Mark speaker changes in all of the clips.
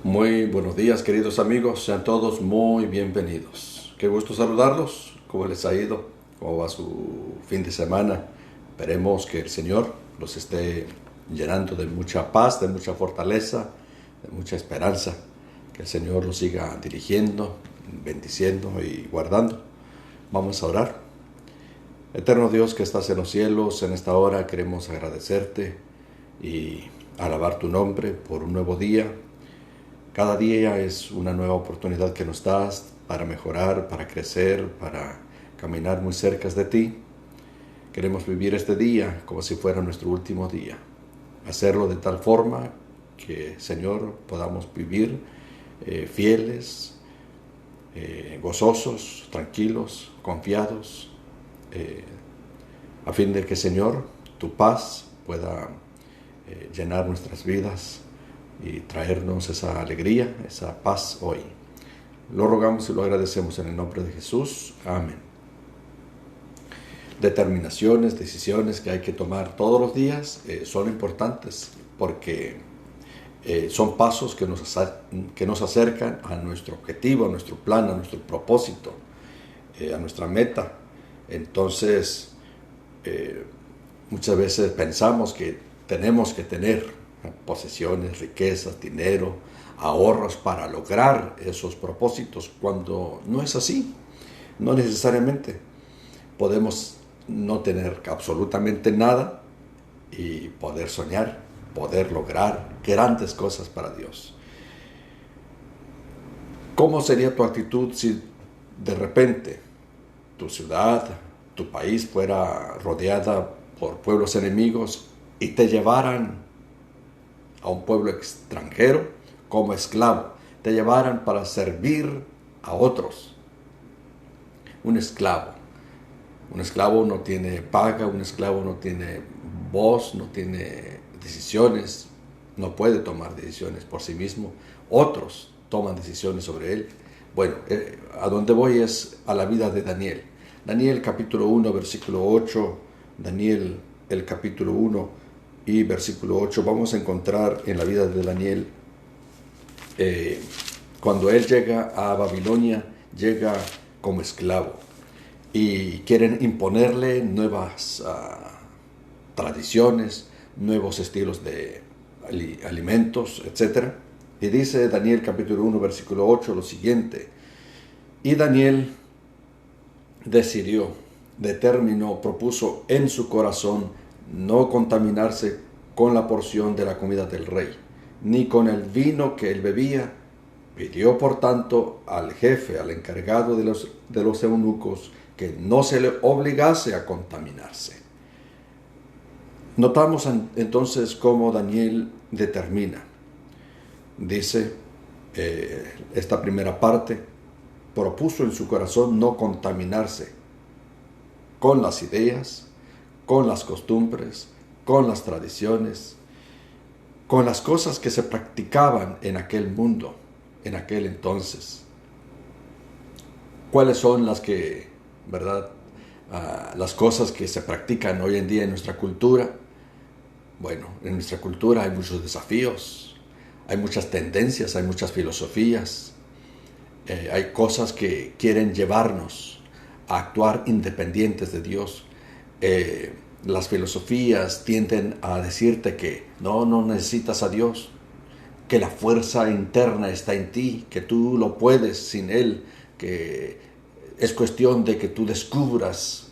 Speaker 1: Muy buenos días, queridos amigos, sean todos muy bienvenidos. Qué gusto saludarlos. ¿Cómo les ha ido? ¿Cómo va su fin de semana? Esperemos que el Señor los esté llenando de mucha paz, de mucha fortaleza, de mucha esperanza. Que el Señor los siga dirigiendo, bendiciendo y guardando. Vamos a orar. Eterno Dios que estás en los cielos, en esta hora queremos agradecerte y alabar tu nombre por un nuevo día. Cada día es una nueva oportunidad que nos das para mejorar, para crecer, para caminar muy cerca de ti. Queremos vivir este día como si fuera nuestro último día. Hacerlo de tal forma que, Señor, podamos vivir fieles, gozosos, tranquilos, confiados, a fin de que, Señor, tu paz pueda llenar nuestras vidas y traernos esa alegría, esa paz hoy. Lo rogamos y lo agradecemos en el nombre de Jesús. Amén. Determinaciones, decisiones que hay que tomar todos los días son importantes porque son pasos que nos acercan a nuestro objetivo, a nuestro plan, a nuestro propósito, a nuestra meta. Entonces, muchas veces pensamos que tenemos que tener posesiones, riquezas, dinero, ahorros para lograr esos propósitos, cuando no es así. No necesariamente. Podemos no tener absolutamente nada y poder soñar, poder lograr grandes cosas para Dios. ¿Cómo sería tu actitud si de repente tu ciudad, tu país fuera rodeada por pueblos enemigos y te llevaran a un pueblo extranjero como esclavo, te llevaran para servir a otros? Un esclavo no tiene paga, un esclavo no tiene voz, no tiene decisiones, no puede tomar decisiones por sí mismo, otros toman decisiones sobre él. Bueno, a donde voy es a la vida de Daniel. Daniel capítulo 1, versículo 8, Daniel el capítulo 1 y versículo 8, vamos a encontrar en la vida de Daniel, cuando él llega a Babilonia, llega como esclavo y quieren imponerle nuevas tradiciones, nuevos estilos de alimentos, etc. Y dice Daniel capítulo 1, versículo 8 lo siguiente: y Daniel determinó, propuso en su corazón no contaminarse con la porción de la comida del rey, ni con el vino que él bebía. Pidió, por tanto, al jefe, al encargado de los eunucos, que no se le obligase a contaminarse. Notamos entonces cómo Daniel determina. Dice esta primera parte: propuso en su corazón no contaminarse con las ideas, con las costumbres, con las tradiciones, con las cosas que se practicaban en aquel mundo, en aquel entonces. ¿Cuáles son las que, verdad, las cosas que se practican hoy en día en nuestra cultura? Bueno, en nuestra cultura hay muchos desafíos, hay muchas tendencias, hay muchas filosofías, hay cosas que quieren llevarnos a actuar independientes de Dios. Las filosofías tienden a decirte que no necesitas a Dios, que la fuerza interna está en ti, que tú lo puedes sin Él, que es cuestión de que tú descubras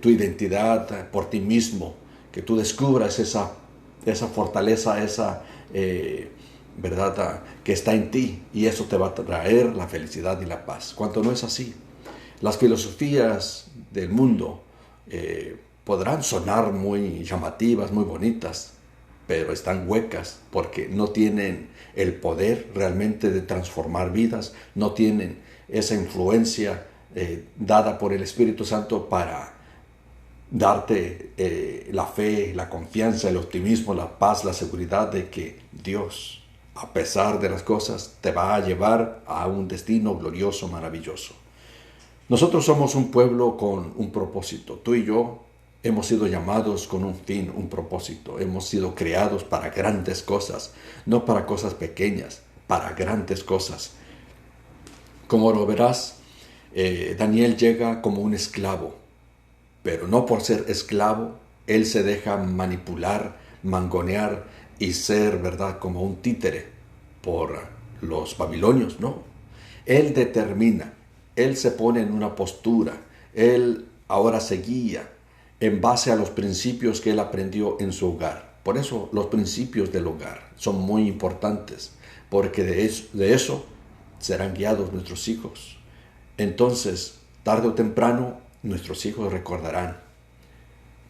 Speaker 1: tu identidad por ti mismo, que tú descubras esa fortaleza, esa verdad que está en ti, y eso te va a traer la felicidad y la paz, cuando no es así. Las filosofías del mundo podrán sonar muy llamativas, muy bonitas, pero están huecas porque no tienen el poder realmente de transformar vidas, no tienen esa influencia dada por el Espíritu Santo para darte la fe, la confianza, el optimismo, la paz, la seguridad de que Dios, a pesar de las cosas, te va a llevar a un destino glorioso, maravilloso. Nosotros somos un pueblo con un propósito. Tú y yo hemos sido llamados con un fin, un propósito. Hemos sido creados para grandes cosas, no para cosas pequeñas. para grandes cosas. Como lo verás, Daniel llega como un esclavo, pero no por ser esclavo, él se deja manipular, mangonear y ser, ¿verdad?, como un títere por los babilonios, no. Él determina, él se pone en una postura, él ahora se guía en base a los principios que él aprendió en su hogar. Por eso los principios del hogar son muy importantes, porque de eso serán guiados nuestros hijos. Entonces, tarde o temprano, nuestros hijos recordarán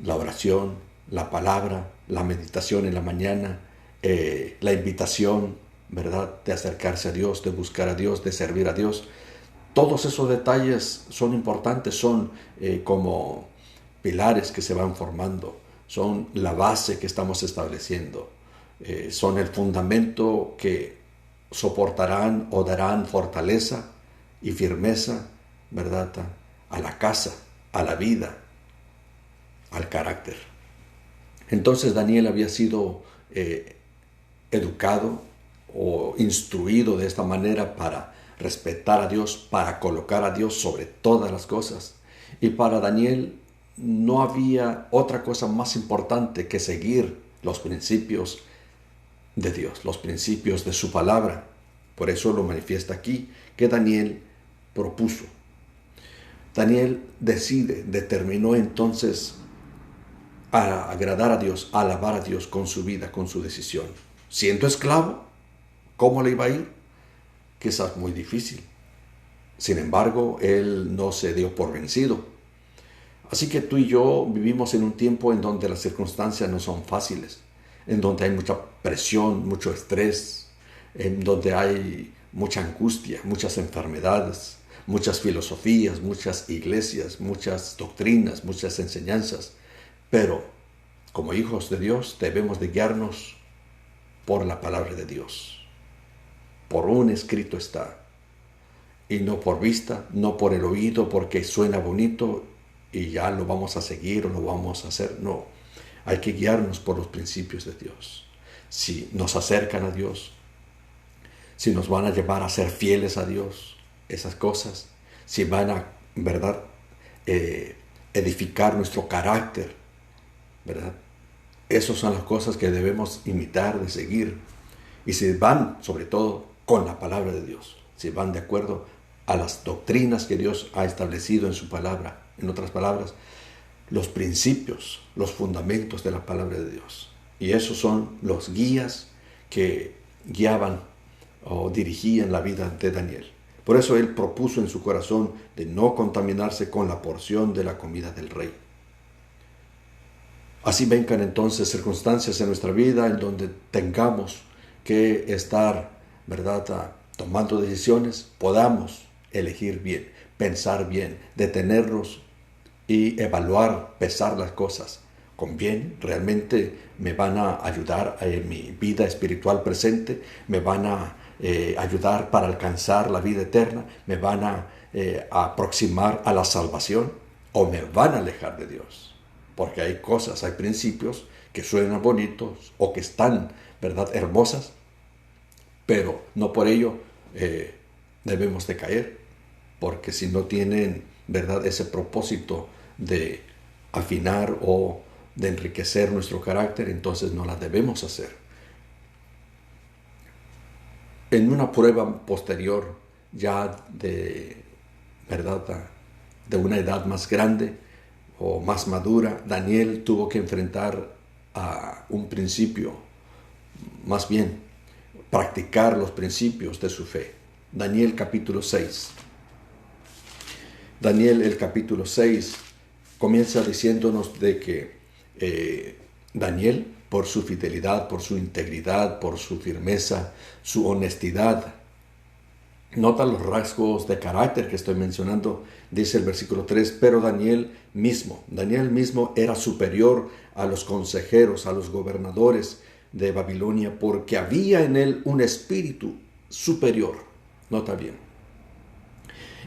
Speaker 1: la oración, la palabra, la meditación en la mañana, la invitación, ¿verdad?, de acercarse a Dios, de buscar a Dios, de servir a Dios. Todos esos detalles son importantes, son como pilares que se van formando, son la base que estamos estableciendo, son el fundamento que soportarán o darán fortaleza y firmeza, ¿verdad?, a la casa, a la vida, al carácter. Entonces Daniel había sido educado o instruido de esta manera para respetar a Dios, para colocar a Dios sobre todas las cosas. Y para Daniel no había otra cosa más importante que seguir los principios de Dios, los principios de su palabra. Por eso lo manifiesta aquí, que Daniel propuso. Daniel determinó entonces a agradar a Dios, a alabar a Dios con su vida, con su decisión. Siendo esclavo, ¿cómo le iba a ir? Quizás muy difícil. Sin embargo, él no se dio por vencido. Así que tú y yo vivimos en un tiempo en donde las circunstancias no son fáciles, en donde hay mucha presión, mucho estrés, en donde hay mucha angustia, muchas enfermedades, muchas filosofías, muchas iglesias, muchas doctrinas, muchas enseñanzas. Pero como hijos de Dios debemos de guiarnos por la palabra de Dios. Por un escrito está. Y no por vista, no por el oído, porque suena bonito y ya lo vamos a seguir o lo vamos a hacer. No, hay que guiarnos por los principios de Dios. Si nos acercan a Dios, si nos van a llevar a ser fieles a Dios, esas cosas, si van a, ¿verdad?, edificar nuestro carácter, ¿verdad? Esas son las cosas que debemos imitar, de seguir. Y si van, sobre todo, con la palabra de Dios, si van de acuerdo a las doctrinas que Dios ha establecido en su palabra, en otras palabras, los principios, los fundamentos de la palabra de Dios. Y esos son los guías que guiaban o dirigían la vida de Daniel. Por eso él propuso en su corazón de no contaminarse con la porción de la comida del rey. Así vengan entonces circunstancias en nuestra vida en donde tengamos que estar, ¿verdad?, tomando decisiones, podamos elegir bien, pensar bien, detenernos y evaluar, pesar las cosas. ¿Conviene? ¿Realmente me van a ayudar en mi vida espiritual presente? ¿Me van a ayudar para alcanzar la vida eterna? ¿Me van a aproximar a la salvación? ¿O me van a alejar de Dios? Porque hay cosas, hay principios que suenan bonitos o que están, ¿verdad?, hermosas, pero no por ello debemos de caer, porque si no tienen, ¿verdad?, ese propósito de afinar o de enriquecer nuestro carácter, entonces no las debemos hacer. En una prueba posterior, ya de, ¿verdad?, de una edad más grande o más madura, Daniel tuvo que enfrentar a un principio, más bien practicar los principios de su fe. Daniel capítulo 6. Daniel el capítulo 6 comienza diciéndonos de que Daniel, por su fidelidad, por su integridad, por su firmeza, su honestidad, nota los rasgos de carácter que estoy mencionando. Dice el versículo 3, pero Daniel mismo era superior a los consejeros, a los gobernadores de Babilonia, porque había en él un espíritu superior. Nota bien.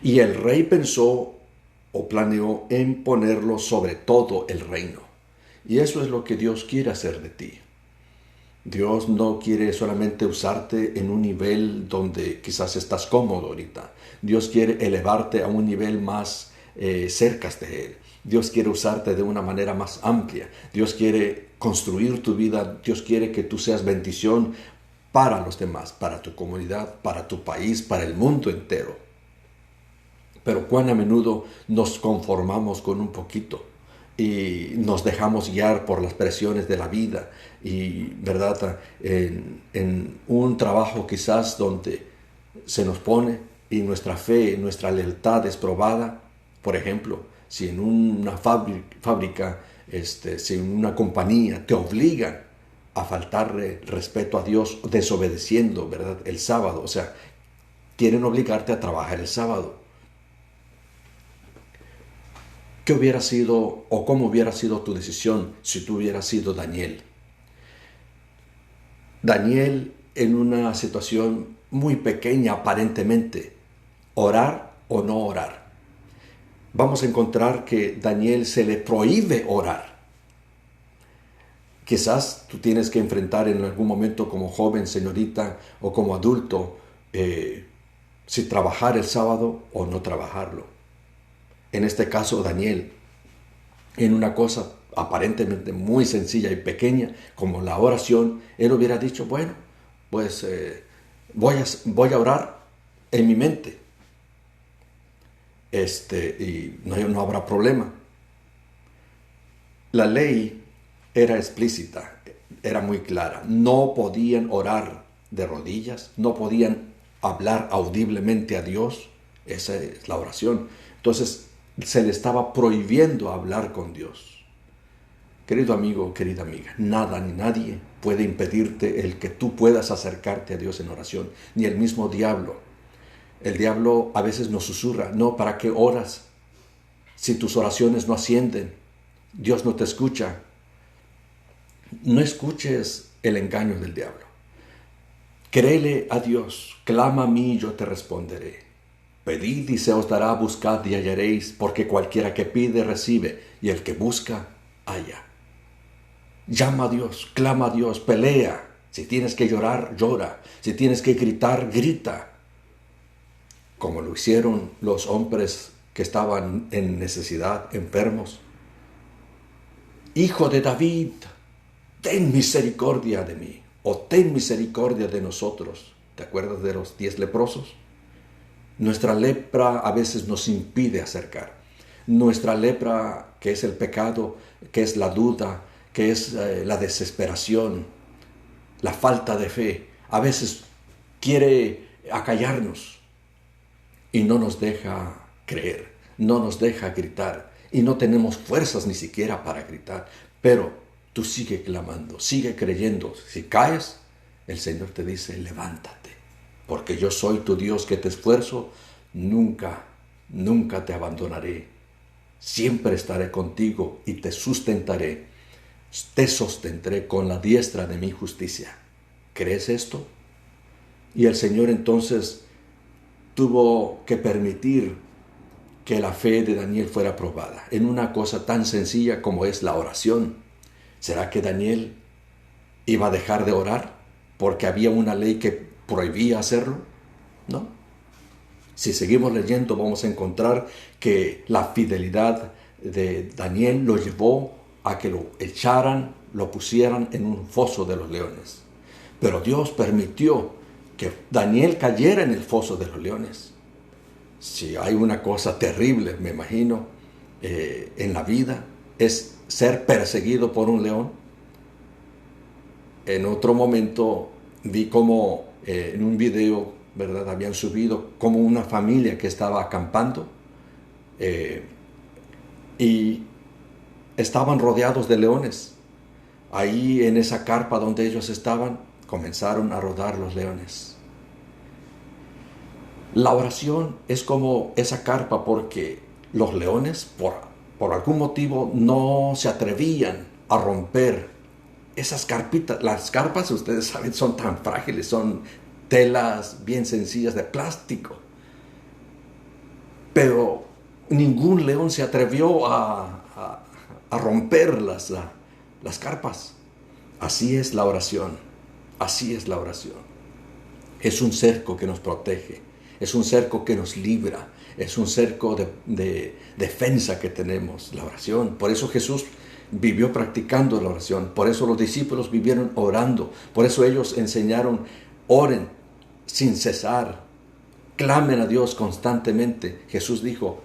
Speaker 1: Y el rey pensó o planeó en ponerlo sobre todo el reino. Y eso es lo que Dios quiere hacer de ti. Dios no quiere solamente usarte en un nivel donde quizás estás cómodo ahorita. Dios quiere elevarte a un nivel más cerca de Él. Dios quiere usarte de una manera más amplia. Dios quiere construir tu vida. Dios quiere que tú seas bendición para los demás, para tu comunidad, para tu país, para el mundo entero. Pero cuán a menudo nos conformamos con un poquito y nos dejamos guiar por las presiones de la vida y, ¿verdad? En un trabajo quizás donde se nos pone y nuestra fe, nuestra lealtad es probada. Por ejemplo, si en una fábrica, si en una compañía te obligan a faltarle respeto a Dios desobedeciendo, ¿verdad? El sábado, o sea, quieren obligarte a trabajar el sábado. ¿Qué hubiera sido o cómo hubiera sido tu decisión si tú hubieras sido Daniel? Daniel, en una situación muy pequeña aparentemente, orar o no orar. Vamos a encontrar que Daniel se le prohíbe orar. Quizás tú tienes que enfrentar en algún momento como joven, señorita, o como adulto, si trabajar el sábado o no trabajarlo. En este caso, Daniel, en una cosa aparentemente muy sencilla y pequeña, como la oración, él hubiera dicho, bueno, pues voy a orar en mi mente. Y no habrá problema. La ley era explícita, era muy clara. No podían orar de rodillas, no podían hablar audiblemente a Dios. Esa es la oración. Entonces, se le estaba prohibiendo hablar con Dios. Querido amigo, querida amiga, nada ni nadie puede impedirte el que tú puedas acercarte a Dios en oración, ni el mismo diablo. El diablo a veces nos susurra, no, ¿para qué oras? Si tus oraciones no ascienden, Dios no te escucha. No escuches el engaño del diablo. Créele a Dios, clama a mí y yo te responderé. Pedid y se os dará, buscad y hallaréis, porque cualquiera que pide recibe, y el que busca, halla. Llama a Dios, clama a Dios, pelea. Si tienes que llorar, llora. Si tienes que gritar, grita. Como lo hicieron los hombres que estaban en necesidad, enfermos. Hijo de David, ten misericordia de mí, o ten misericordia de nosotros. ¿Te acuerdas de los 10 leprosos? Nuestra lepra a veces nos impide acercar. Nuestra lepra, que es el pecado, que es la duda, que es la desesperación, la falta de fe, a veces quiere acallarnos y no nos deja creer, no nos deja gritar y no tenemos fuerzas ni siquiera para gritar. Pero tú sigue clamando, sigue creyendo. Si caes, el Señor te dice, levántate. Porque yo soy tu Dios que te esfuerzo, nunca te abandonaré. Siempre estaré contigo y te sustentaré. Te sostendré con la diestra de mi justicia. ¿Crees esto? Y el Señor entonces tuvo que permitir que la fe de Daniel fuera probada en una cosa tan sencilla como es la oración. ¿Será que Daniel iba a dejar de orar porque había una ley que prohibía hacerlo? No. Si seguimos leyendo vamos a encontrar que la fidelidad de Daniel lo llevó a que lo echaran, lo pusieran en un foso de los leones. Pero Dios permitió que Daniel cayera en el foso de los leones. Si hay una cosa terrible, me imagino, en la vida, es ser perseguido por un león. En otro momento vi como en un video, ¿verdad?, habían subido como una familia que estaba acampando y estaban rodeados de leones. Ahí en esa carpa donde ellos estaban, comenzaron a rodar los leones. La oración es como esa carpa porque los leones, por algún motivo, no se atrevían a romper esas carpitas. Las carpas, ustedes saben, son tan frágiles, son telas bien sencillas de plástico. Pero ningún león se atrevió a romper las carpas. Así es la oración. Así es la oración. Es un cerco que nos protege, es un cerco que nos libra, es un cerco de defensa que tenemos, la oración. Por eso Jesús vivió practicando la oración, por eso los discípulos vivieron orando, por eso ellos enseñaron: oren sin cesar, clamen a Dios constantemente. Jesús dijo,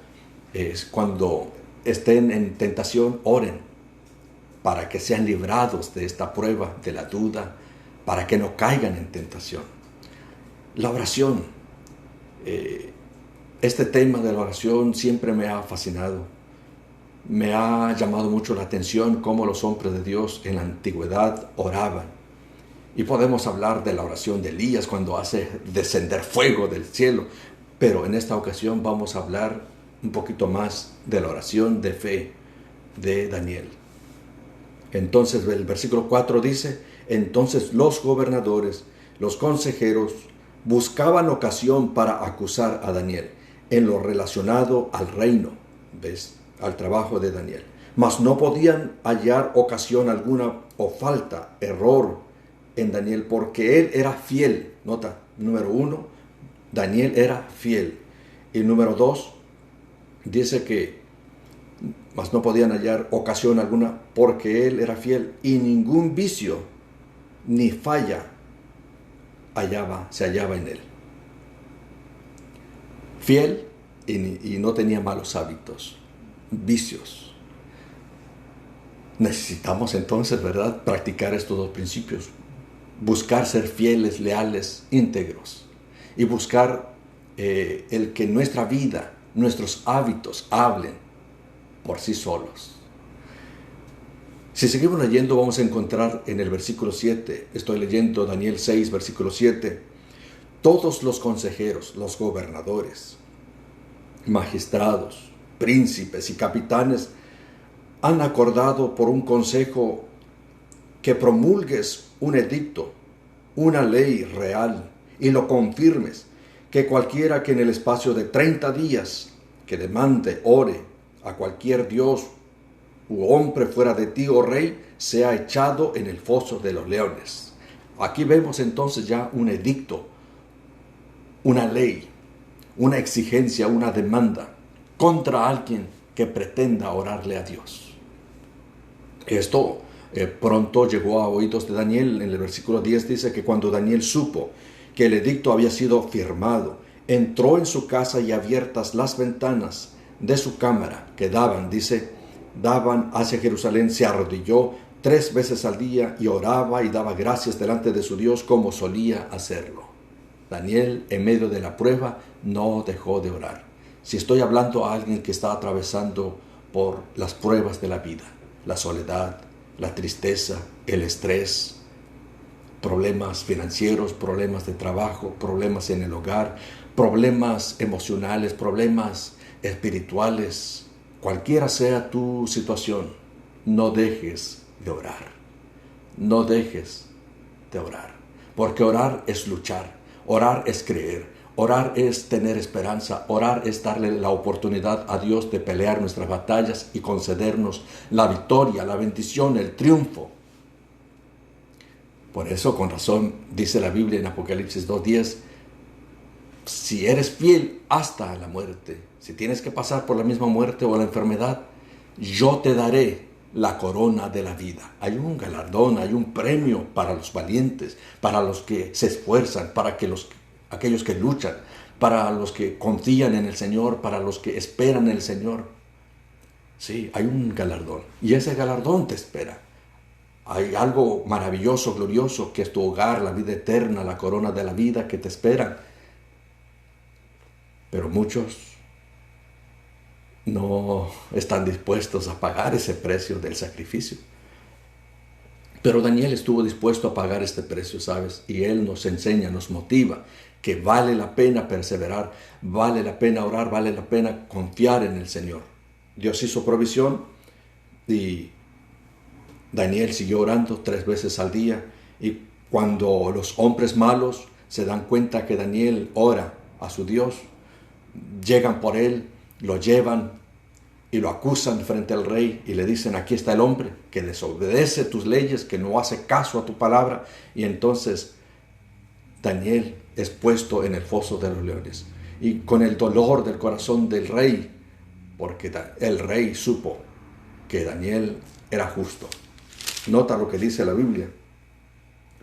Speaker 1: cuando estén en tentación, oren para que sean librados de esta prueba, de la duda, para que no caigan en tentación. La oración, este tema de la oración siempre me ha fascinado. Me ha llamado mucho la atención cómo los hombres de Dios en la antigüedad oraban. Y podemos hablar de la oración de Elías cuando hace descender fuego del cielo. Pero en esta ocasión vamos a hablar un poquito más de la oración de fe de Daniel. Entonces el versículo 4 dice: entonces los gobernadores, los consejeros, buscaban ocasión para acusar a Daniel en lo relacionado al reino, ¿ves?, al trabajo de Daniel. Mas no podían hallar ocasión alguna o falta, error en Daniel, porque él era fiel. Nota, número 1, Daniel era fiel. Y número 2, dice que mas no podían hallar ocasión alguna porque él era fiel, y ningún vicio ni falla se hallaba en él. Fiel y no tenía malos hábitos, vicios. Necesitamos entonces, ¿verdad?, practicar estos dos principios. Buscar ser fieles, leales, íntegros. Y buscar el que nuestra vida, nuestros hábitos hablen por sí solos. Si seguimos leyendo, vamos a encontrar en el versículo 7, estoy leyendo Daniel 6, versículo 7, todos los consejeros, los gobernadores, magistrados, príncipes y capitanes han acordado por un consejo que promulgues un edicto, una ley real, y lo confirmes, que cualquiera que en el espacio de 30 días que demande, ore a cualquier dios u hombre fuera de ti, oh rey, sea echado en el foso de los leones. Aquí vemos entonces ya un edicto, una ley, una exigencia, una demanda contra alguien que pretenda orarle a Dios. Esto pronto llegó a oídos de Daniel. En el versículo 10 dice que cuando Daniel supo que el edicto había sido firmado, entró en su casa y abiertas las ventanas de su cámara que daban hacia Jerusalén, se arrodilló 3 veces al día y oraba y daba gracias delante de su Dios como solía hacerlo. Daniel, en medio de la prueba, no dejó de orar. Si estoy hablando a alguien que está atravesando por las pruebas de la vida, la soledad, la tristeza, el estrés, problemas financieros, problemas de trabajo, problemas en el hogar, problemas emocionales, problemas espirituales, cualquiera sea tu situación, no dejes de orar. No dejes de orar. Porque orar es luchar, orar es creer, orar es tener esperanza, orar es darle la oportunidad a Dios de pelear nuestras batallas y concedernos la victoria, la bendición, el triunfo. Por eso, con razón, dice la Biblia en Apocalipsis 2:10, si eres fiel hasta la muerte, si tienes que pasar por la misma muerte o la enfermedad, yo te daré la corona de la vida. Hay un galardón, hay un premio para los valientes, para los que se esfuerzan, para aquellos que luchan, para los que confían en el Señor, para los que esperan en el Señor. Sí, hay un galardón y ese galardón te espera. Hay algo maravilloso, glorioso, que es tu hogar, la vida eterna, la corona de la vida que te esperan. Pero muchos no están dispuestos a pagar ese precio del sacrificio. Pero Daniel estuvo dispuesto a pagar este precio, ¿sabes? Y él nos enseña, nos motiva que vale la pena perseverar, vale la pena orar, vale la pena confiar en el Señor. Dios hizo provisión y Daniel siguió orando 3 veces al día. Y cuando los hombres malos se dan cuenta que Daniel ora a su Dios, llegan por él, lo llevan y lo acusan frente al rey y le dicen, aquí está el hombre que desobedece tus leyes, que no hace caso a tu palabra. Y entonces Daniel es puesto en el foso de los leones. Y con el dolor del corazón del rey, porque el rey supo que Daniel era justo. Nota lo que dice la Biblia.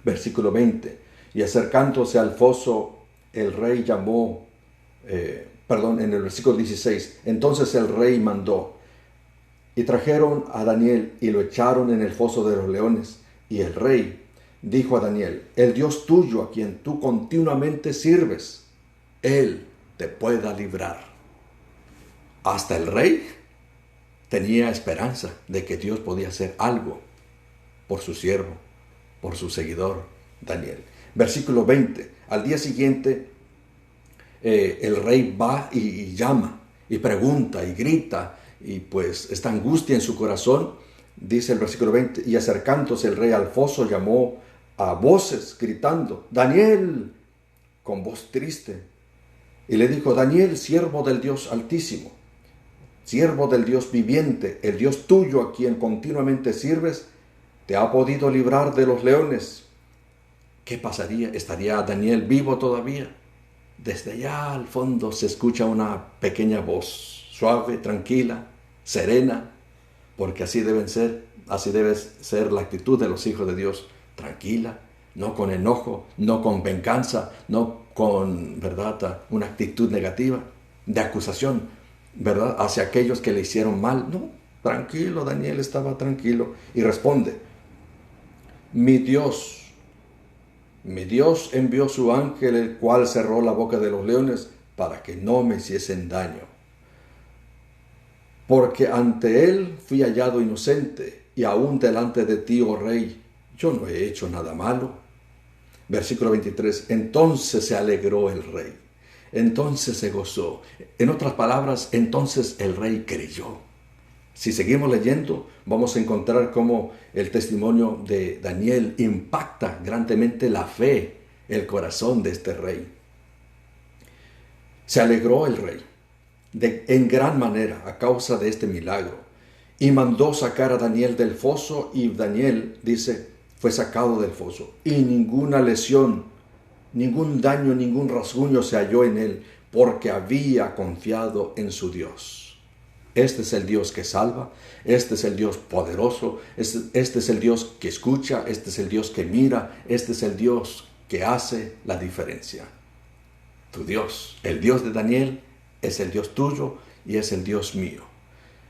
Speaker 1: Versículo 20. Y acercándose al foso, el rey llamó, en el versículo 16. Entonces el rey mandó, y trajeron a Daniel y lo echaron en el foso de los leones. Y el rey dijo a Daniel, el Dios tuyo a quien tú continuamente sirves, Él te pueda librar. Hasta el rey tenía esperanza de que Dios podía hacer algo por su siervo, por su seguidor Daniel. Versículo 20. Al día siguiente, el rey va y llama, y pregunta, y grita, y pues esta angustia en su corazón, dice el versículo 20, y acercándose el rey al foso, llamó a voces, gritando, Daniel, con voz triste. Y le dijo, Daniel, siervo del Dios Altísimo, siervo del Dios viviente, el Dios tuyo a quien continuamente sirves, te ha podido librar de los leones. ¿Qué pasaría? ¿Estaría Daniel vivo todavía? Desde allá al fondo se escucha una pequeña voz, suave, tranquila, serena, porque así debe ser la actitud de los hijos de Dios, tranquila, no con enojo, no con venganza, no con, ¿verdad?, una actitud negativa, de acusación, ¿verdad?, hacia aquellos que le hicieron mal. No, tranquilo, Daniel estaba tranquilo y responde, mi Dios envió su ángel, el cual cerró la boca de los leones para que no me hiciesen daño. Porque ante él fui hallado inocente, y aún delante de ti, oh rey, yo no he hecho nada malo. Versículo 23, entonces se alegró el rey, entonces se gozó. En otras palabras, entonces el rey creyó. Si seguimos leyendo, vamos a encontrar cómo el testimonio de Daniel impacta grandemente la fe, el corazón de este rey. Se alegró el rey en gran manera a causa de este milagro, y mandó sacar a Daniel del foso, y Daniel, dice, fue sacado del foso, y ninguna lesión, ningún daño, ningún rasguño se halló en él, porque había confiado en su Dios. Este es el Dios que salva, este es el Dios poderoso, este es el Dios que escucha, este es el Dios que mira, este es el Dios que hace la diferencia. Tu Dios, el Dios de Daniel, es el Dios tuyo y es el Dios mío.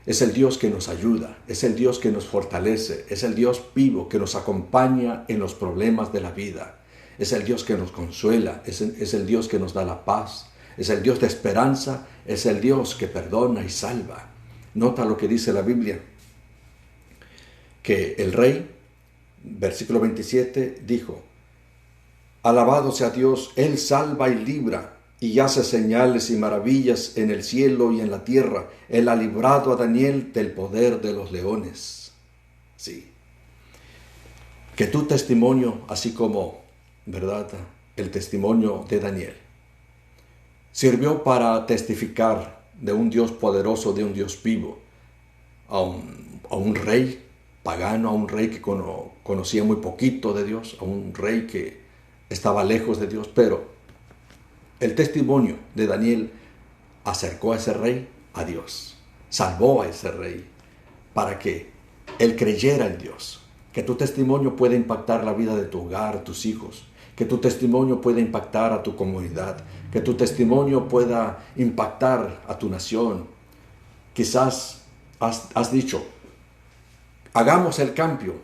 Speaker 1: Es el Dios que nos ayuda, es el Dios que nos fortalece, es el Dios vivo que nos acompaña en los problemas de la vida. Es el Dios que nos consuela, es el Dios que nos da la paz, es el Dios de esperanza, es el Dios que perdona y salva. Nota lo que dice la Biblia, que el rey, versículo 27, dijo, alabado sea Dios, Él salva y libra, y hace señales y maravillas en el cielo y en la tierra. Él ha librado a Daniel del poder de los leones. Sí. Que tu testimonio, así como, ¿verdad?, el testimonio de Daniel, sirvió para testificar de un Dios poderoso, de un Dios vivo, a un rey pagano, a un rey que conocía muy poquito de Dios, a un rey que estaba lejos de Dios, pero el testimonio de Daniel acercó a ese rey a Dios, salvó a ese rey para que él creyera en Dios. Que tu testimonio pueda impactar la vida de tu hogar, tus hijos, que tu testimonio pueda impactar a tu comunidad, que tu testimonio pueda impactar a tu nación. Quizás has dicho, hagamos el cambio,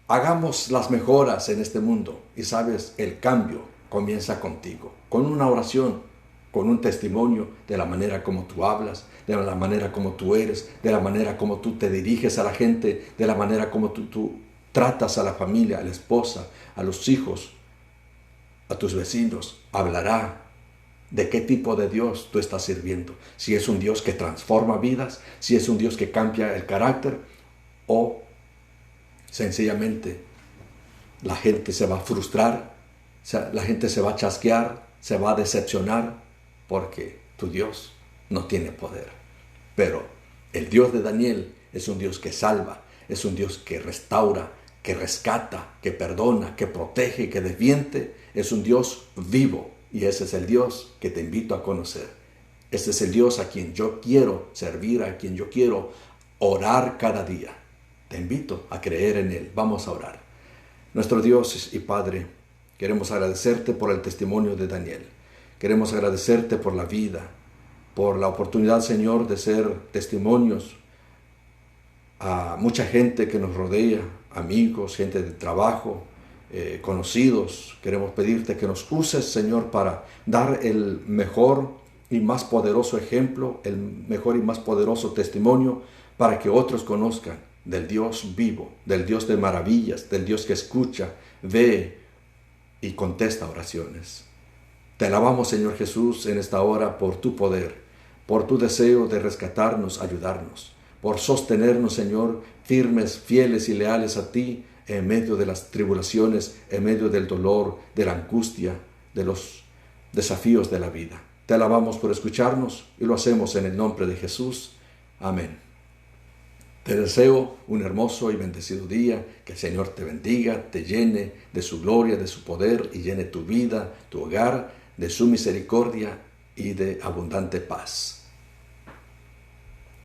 Speaker 1: hagamos las mejoras en este mundo. Y sabes, el cambio comienza contigo, con una oración, con un testimonio de la manera como tú hablas, de la manera como tú eres, de la manera como tú te diriges a la gente, de la manera como tú tratas a la familia, a la esposa, a los hijos, a tus vecinos. Hablará de qué tipo de Dios tú estás sirviendo. Si es un Dios que transforma vidas, si es un Dios que cambia el carácter, o sencillamente la gente se va a frustrar, la gente se va a chasquear, se va a decepcionar, porque tu Dios no tiene poder. Pero El Dios de Daniel es un Dios que salva, es un Dios que restaura, que rescata, que perdona, que protege, que defiende. Es un Dios vivo y ese es el Dios que te invito a conocer. Ese es el Dios a quien yo quiero servir, a quien yo quiero orar cada día. Te invito a creer en Él. Vamos a orar. Nuestro Dios y Padre, queremos agradecerte por el testimonio de Daniel. Queremos agradecerte por la vida, por la oportunidad, Señor, de ser testimonios a mucha gente que nos rodea, amigos, gente de trabajo, conocidos. Queremos pedirte que nos uses, Señor, para dar el mejor y más poderoso ejemplo, el mejor y más poderoso testimonio para que otros conozcan del Dios vivo, del Dios de maravillas, del Dios que escucha, ve y contesta oraciones. Te alabamos, Señor Jesús, en esta hora por tu poder, por tu deseo de rescatarnos, ayudarnos, por sostenernos, Señor, firmes, fieles y leales a ti en medio de las tribulaciones, en medio del dolor, de la angustia, de los desafíos de la vida. Te alabamos por escucharnos y lo hacemos en el nombre de Jesús. Amén. Te deseo un hermoso y bendecido día, que el Señor te bendiga, te llene de su gloria, de su poder y llene tu vida, tu hogar, de su misericordia y de abundante paz.